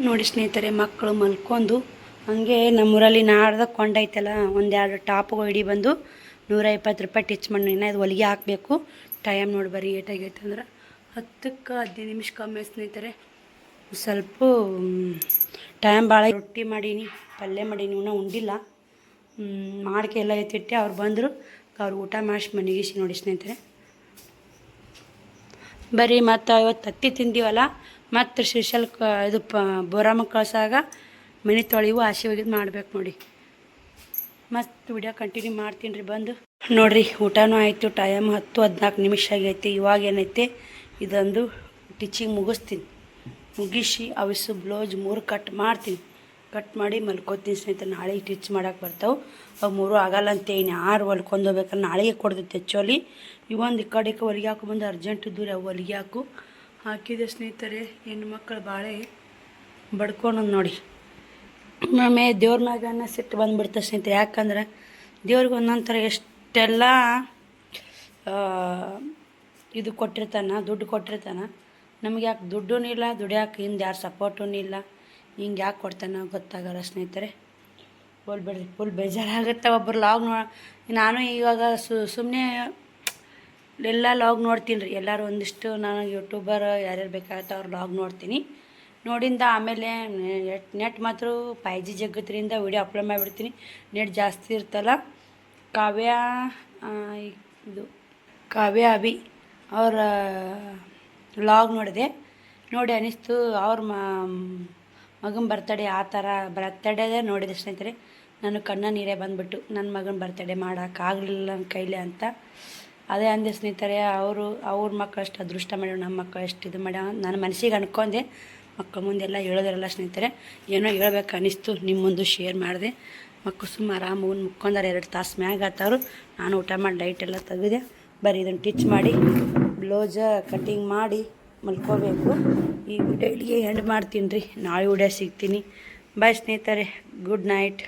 ನೋಡಿ ಸ್ನೇಹಿತರೆ, ಮಕ್ಕಳು ಮಲ್ಕೊಂಡು ಹಂಗೆ ನಮ್ಮೂರಲ್ಲಿ ನಾಡ್ದ ಕೊಂಡೈತಲ್ಲ ಒಂದು 2 ಟಾಪ್ಗಳು ಹಿಡಿ ಬಂದು 120 ರೂಪಾಯಿ ಟಿಚ್ ಮಾಡಿ. ಇನ್ನು ಇದು ಹೊಲಿಗೆ ಹಾಕಬೇಕು. ಟೈಮ್ ನೋಡಿ ಬರೀ ಏಟಾಗೈತೆ ಅಂದ್ರೆ 10ಕ್ಕೆ 15 ನಿಮಿಷ ಕಮ್ಮಿ ಸ್ನೇಹಿತರೆ. ಸ್ವಲ್ಪ ಟೈಮ್ ಭಾಳ. ರೊಟ್ಟಿ ಮಾಡೀನಿ, ಪಲ್ಯ ಮಾಡೀನಿ. ಇನ್ನೂ ಉಂಡಿಲ್ಲ. ಮಾಡ್ಕೆ ಎಲ್ಲ ಎತ್ತಿಟ್ಟೆ. ಅವ್ರು ಬಂದರು. ಅವ್ರು ಊಟ ಮಾಡಿಸಿ ಮನೆಗಿಸಿ ನೋಡಿ ಸ್ನೇಹಿತರೆ. ಬರೀ ಮತ್ತು ಇವತ್ತು ತತ್ತಿ ತಿಂದೀವಲ್ಲ. ಮತ್ತು ಶ್ರೀಶಲ್ಕ ಇದು ಬೋರಮ್ಮ ಕಳ್ಸಾಗ ಮನೆ ತೊಳೆವು ಆಸೆ ಹೋಗಿದ್ದು ಮಾಡ್ಬೇಕು ನೋಡಿ. ಮಸ್ತ್ ವಿಡಿಯೋ ಕಂಟಿನ್ಯೂ ಮಾಡ್ತೀನಿ ರೀ ಬಂದು. ನೋಡಿರಿ ಊಟನೂ ಆಯಿತು. ಟೈಮ್ 10-14 ನಿಮಿಷ ಆಗೈತಿ. ಇವಾಗ ಏನೈತೆ ಇದೊಂದು ಟಿಚಿಂಗ್ ಮುಗಿಸ್ತೀನಿ. ಮುಗಿಸಿ ಅವಿಸು ಬ್ಲೌಸ್ 3 ಕಟ್ ಮಾಡ್ತೀನಿ. ಕಟ್ ಮಾಡಿ ಮಲ್ಕೋತೀನಿ ಸ್ನೇಹಿತರೆ. ನಾಳೆ ಟಿಚ್ ಮಾಡೋಕೆ ಬರ್ತಾವೆ. ಅವು 3 ಆಗಲ್ಲ ಅಂತೇಳಿ 6 ಹೊಲ್ಕೊಂಡು ಹೋಗ್ಬೇಕಂದ್ರೆ ನಾಳೆಗೆ ಕೊಡ್ತೈತೆ ಆ್ಯಕ್ಚುಲಿ. ಇವೊಂದು ಈ ಕಡೆ ಹೊಲಿಗೆ ಹಾಕೊಂಬಂದು ಅರ್ಜೆಂಟ್ ಇದ್ದು ರೀ. ಅವು ಹೊಲಿಗೆ ಹಾಕಿದೆ ಸ್ನೇಹಿತರೆ. ಹೆಣ್ಣು ಮಕ್ಕಳು ಬಾಳೆ ಬಡ್ಕೊಳೋದು ನೋಡಿ. ಒಮ್ಮೆ ದೇವ್ರ ಮ್ಯಾಗ ಸಿಟ್ಟು ಬಂದುಬಿಡ್ತಾರೆ ಸ್ನೇಹಿತರೆ. ಯಾಕಂದ್ರೆ ದೇವ್ರಿಗೆ ಒಂದೊಂದು ಥರ ಎಷ್ಟು ಇಷ್ಟೆಲ್ಲ ಇದು ಕೊಟ್ಟಿರ್ತಾನೆ, ದುಡ್ಡು ಕೊಟ್ಟಿರ್ತಾನೆ, ನಮ್ಗೆ ಯಾಕೆ ದುಡ್ಡೂ ಇಲ್ಲ, ದುಡಿಯೋಕೆ ಹಿಂದೆ ಯಾರು ಸಪೋರ್ಟೂ ಇಲ್ಲ, ಹಿಂಗೆ ಯಾಕೆ ಕೊಡ್ತಾನೆ ಗೊತ್ತಾಗಲ್ಲ ಸ್ನೇಹಿತರೆ. ಬಿಡ್ರಿ, ಫುಲ್ ಬೇಜಾರಾಗುತ್ತೆ. ಒಬ್ಬರು ಲಾಗ್ ನಾನು ಇವಾಗ ಸುಮ್ಮನೆ ಎಲ್ಲ ಲಾಗ್ ನೋಡ್ತೀನಿ ರೀ. ಎಲ್ಲರೂ ಒಂದಿಷ್ಟು ನಾನು ಯೂಟ್ಯೂಬರ್ ಯಾರ್ಯಾರು ಬೇಕಾಗತ್ತೆ ಅವ್ರು ಲಾಗ್ ನೋಡ್ತೀನಿ. ನೋಡಿಂದ ಆಮೇಲೆ ನೆಟ್ ಮಾತ್ರ 5G ಜಗತ್ತಿನಿಂದ ವೀಡಿಯೋ ಅಪ್ಲೋಡ್ ಮಾಡಿಬಿಡ್ತೀನಿ. ನೆಟ್ ಜಾಸ್ತಿ ಇರ್ತಲ್ಲ. ಕಾವ್ಯ ಅಭಿ ಅವ್ರ ಲಾಗ್ ನೋಡಿದೆ. ನೋಡಿ ಅನ್ನಿಸ್ತು, ಅವ್ರ ಮಗನ ಬರ್ತಡೇ ಆ ಥರ ಬರ್ತಡೇದೇ ನೋಡಿದೆ ಸ್ನೇಹಿತರೆ. ನಾನು ಕಣ್ಣ ನೀರೇ ಬಂದುಬಿಟ್ಟು ನನ್ನ ಮಗನ ಬರ್ತಡೇ ಮಾಡೋಕ್ಕಾಗಲಿಲ್ಲ ನನ್ನ ಕೈಲಿ ಅಂತ. ಅದೇ ಅಂದೆ ಸ್ನೇಹಿತರೆ, ಅವ್ರ ಮಕ್ಕಳು ಅಷ್ಟು ಅದೃಷ್ಟ ಮಾಡ್ಯಾವ, ನಮ್ಮ ಮಕ್ಕಳು ಎಷ್ಟು ಇದು ಮಾಡ್ಯಾವ. ನನ್ನ ಮನಸ್ಸಿಗೆ ಅನ್ಕೊಂಡೆ, ಮಕ್ಕಳ ಮುಂದೆಲ್ಲ ಹೇಳೋದಿರಲ್ಲ ಸ್ನೇಹಿತರೆ. ಏನೋ ಹೇಳ್ಬೇಕು ಅನ್ನಿಸ್ತು, ನಿಮ್ಮ ಮುಂದೆ ಶೇರ್ ಮಾಡಿದೆ. ಮಕ್ಕಳು ಸುಮ್ಮ ಆರಾಮ ಮುಕ್ಕೊಂಡಾರೆ, 2 ತಾಸು ಮ್ಯಾಗ ಆತವ್ರು. ನಾನು ಊಟ ಮಾಡಿ ಲೈಟ್ ಎಲ್ಲ ತೆಗೆದೆ. ಬರೀ ಇದನ್ನು ಟಿಚ್ ಮಾಡಿ ಬ್ಲೌಸ ಕಟ್ಟಿಂಗ್ ಮಾಡಿ ಮಲ್ಕೋಬೇಕು. ಈ ವಿಡಿಯೋ ಇಲ್ಲಿಗೆ ಎಂಡ್ ಮಾಡ್ತೀನಿ ರೀ. ನಾಳೆ ವಿಡಿಯೋ ಸಿಗ್ತೀನಿ. ಬಾಯ್ ಸ್ನೇಹಿತರೆ, ಗುಡ್ ನೈಟ್.